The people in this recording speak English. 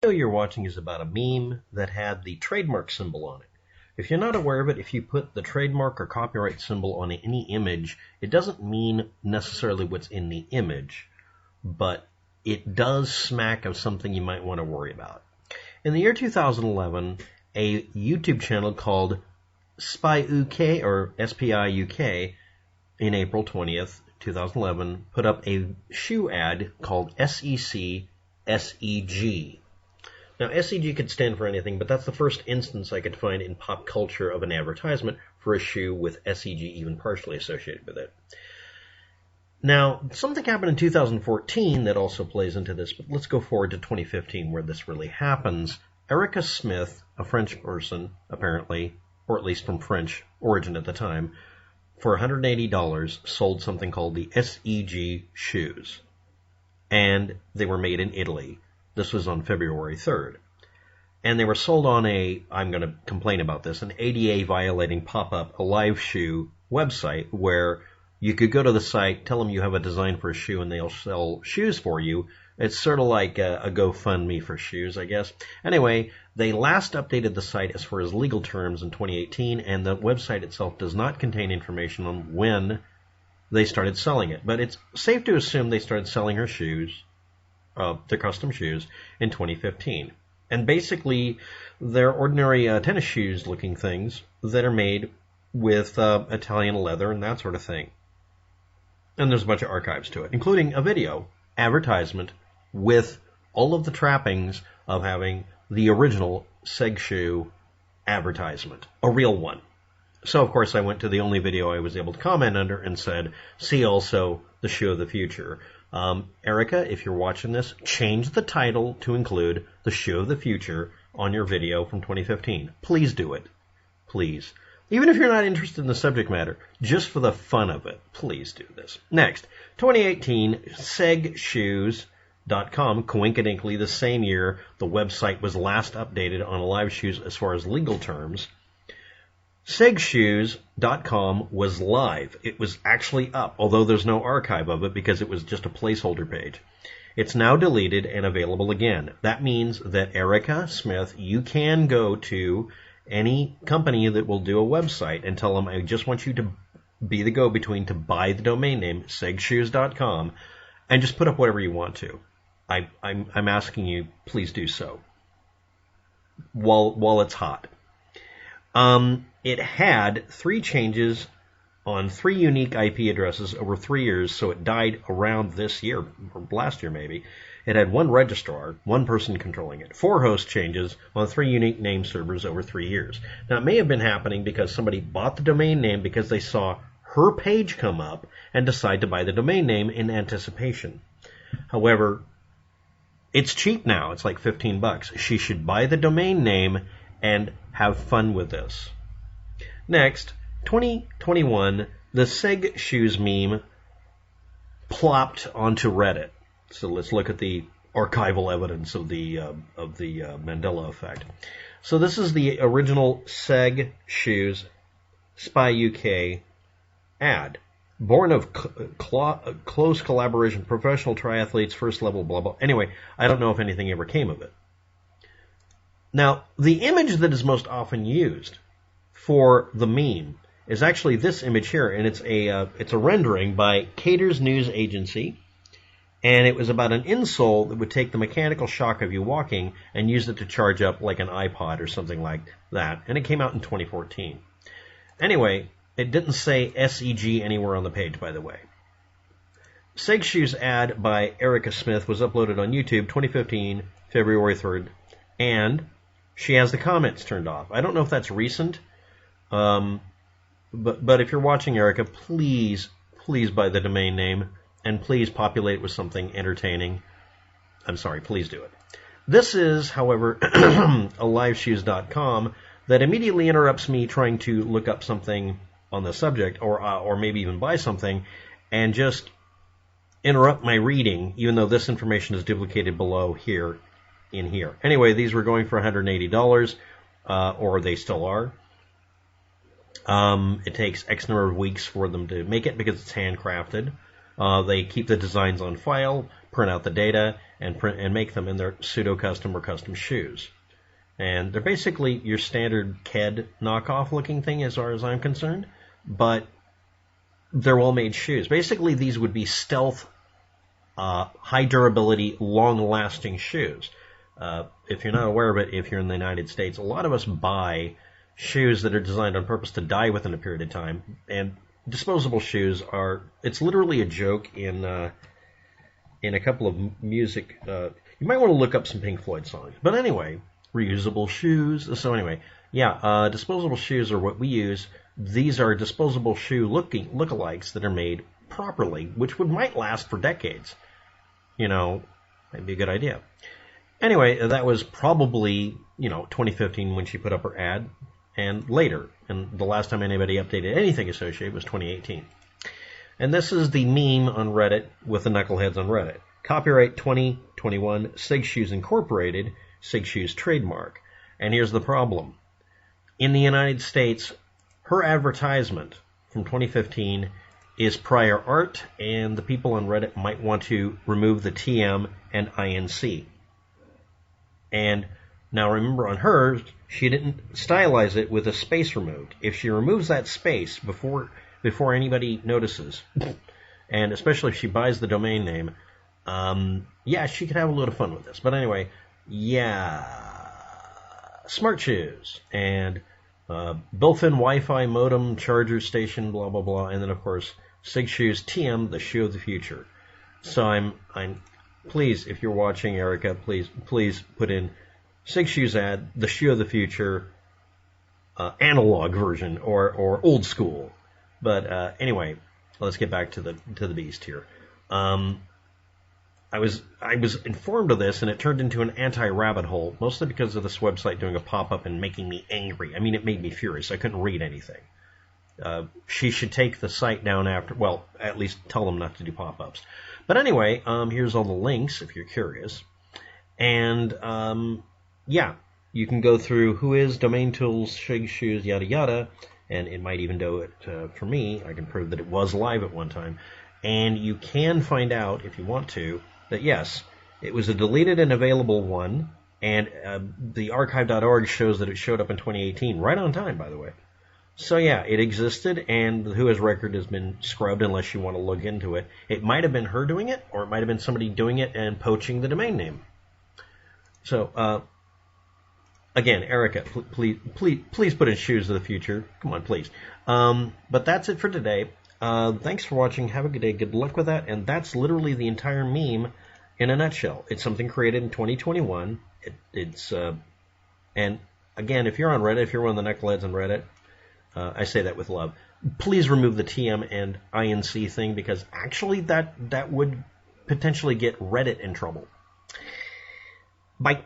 The video you're watching is about a meme that had the trademark symbol on it. If you're not aware of it, if you put the trademark or copyright symbol on any image, it doesn't mean necessarily what's in the image, but it does smack of something you might want to worry about. In the year 2011, a YouTube channel called SPIUK, or SPIUK, in April 20th, 2011, put up a shoe ad called SEC SEG. Now, SEG could stand for anything, but that's the first instance I could find in pop culture of an advertisement for a shoe with SEG even partially associated with it. Now, something happened in 2014 that also plays into this, but let's go forward to 2015 where this really happens. Erica Smith, a French person, apparently, or at least from French origin at the time, for $180 sold something called the SEG shoes. And they were made in Italy. This was on February 3rd. And they were sold on I'm going to complain about this, an ADA violating pop-up, a live shoe website where you could go to the site, tell them you have a design for a shoe, and they'll sell shoes for you. It's sort of like a GoFundMe for shoes, I guess. Anyway, they last updated the site as far as legal terms in 2018, and the website itself does not contain information on when they started selling it. But it's safe to assume they started selling her shoes, their custom shoes, in 2015. And basically, they're ordinary tennis shoes looking things that are made with Italian leather and that sort of thing. And there's a bunch of archives to it, including a video advertisement with all of the trappings of having the original Seg shoe advertisement, a real one. So, of course, I went to the only video I was able to comment under and said, see also the shoe of the future. Erica, if you're watching this, change the title to include the shoe of the future on your video from 2015. Please do it. Please. Even if you're not interested in the subject matter, just for the fun of it, please do this. Next, 2018, segshoes.com, coincidentally the same year the website was last updated on live shoes as far as legal terms. Segshoes.com was live. It was actually up, although there's no archive of it because it was just a placeholder page. It's now deleted and available again. That means that Erica Smith, you can go to any company that will do a website and tell them, I just want you to be the go-between to buy the domain name, segshoes.com, and just put up whatever you want to. I'm asking you, please do so while it's hot. It had 3 changes on 3 unique IP addresses over 3 years, so it died around this year, or last year maybe. It had 1 registrar, 1 person controlling it, 4 host changes on 3 unique name servers over 3 years. Now, it may have been happening because somebody bought the domain name because they saw her page come up and decided to buy the domain name in anticipation. However, it's cheap now. It's like $15. She should buy the domain name and have fun with this. Next, 2021, the Seg Shoes meme plopped onto Reddit. So let's look at the archival evidence of the Mandela effect. So this is the original Seg Shoes SPIUK ad. Born of close collaboration, professional triathletes, first level, blah, blah. Anyway, I don't know if anything ever came of it. Now, the image that is most often used for the meme is actually this image here, and it's a rendering by Cater's News Agency, and it was about an insole that would take the mechanical shock of you walking and use it to charge up like an iPod or something like that, and it came out in 2014. Anyway, it didn't say SEG anywhere on the page, by the way. Seg Shoes ad by Erica Smith was uploaded on YouTube 2015, February 3rd, and she has the comments turned off. I don't know if that's recent, but if you're watching, Erica, please buy the domain name, and please populate it with something entertaining. I'm sorry, please do it. This is, however, a liveshoes.com that immediately interrupts me trying to look up something on the subject, or maybe even buy something, and just interrupt my reading, even though this information is duplicated below here. In here. Anyway, these were going for $180, or they still are. It takes X number of weeks for them to make it because it's handcrafted. They keep the designs on file, print out the data, and make them in their pseudo-custom or custom shoes. And they're basically your standard KED knockoff looking thing as far as I'm concerned, but they're well-made shoes. Basically, these would be stealth, high durability, long-lasting shoes. If you're not aware of it, if you're in the United States, a lot of us buy shoes that are designed on purpose to die within a period of time, and disposable shoes it's literally a joke in a couple of music. You might want to look up some Pink Floyd songs. But anyway, reusable shoes. So anyway, yeah, disposable shoes are what we use. These are disposable shoe lookalikes that are made properly, which might last for decades. Might be a good idea. Anyway, that was probably, 2015 when she put up her ad, and later. And the last time anybody updated anything associated was 2018. And this is the meme on Reddit with the knuckleheads on Reddit. Copyright 2021, Sig Shoes Incorporated, Sig Shoes trademark. And here's the problem. In the United States, her advertisement from 2015 is prior art, and the people on Reddit might want to remove the TM and INC. And now remember, on hers, she didn't stylize it with a space removed. If she removes that space before anybody notices, and especially if she buys the domain name, yeah, she could have a little fun with this. But anyway, yeah, smart shoes, and built-in Wi-Fi modem, charger station, blah, blah, blah, and then, of course, Sig Shoes TM, the shoe of the future. So I'm please, if you're watching, Erica, please put in Sig Shoes ad, the shoe of the future, analog version or old school. But anyway, let's get back to the beast here. I was informed of this, and it turned into an anti-rabbit hole, mostly because of this website doing a pop-up and making me angry. I mean, it made me furious. I couldn't read anything. She should take the site down after, well, at least tell them not to do pop-ups. But anyway, here's all the links if you're curious. And, yeah, you can go through who is, domain tools, Sig Shoes, yada yada, and it might even do it for me. I can prove that it was live at one time. And you can find out, if you want to, that yes, it was a deleted and available one, and the archive.org shows that it showed up in 2018, right on time, by the way. So yeah, it existed, and the Whois record has been scrubbed unless you want to look into it. It might have been her doing it, or it might have been somebody doing it and poaching the domain name. So, again, Erica, please put in shoes of the future. Come on, please. But that's it for today. Thanks for watching. Have a good day. Good luck with that. And that's literally the entire meme in a nutshell. It's something created in 2021. And again, if you're on Reddit, if you're one of the knuckleheads on Reddit, I say that with love. Please remove the TM and INC thing, because actually that would potentially get Reddit in trouble. Bye.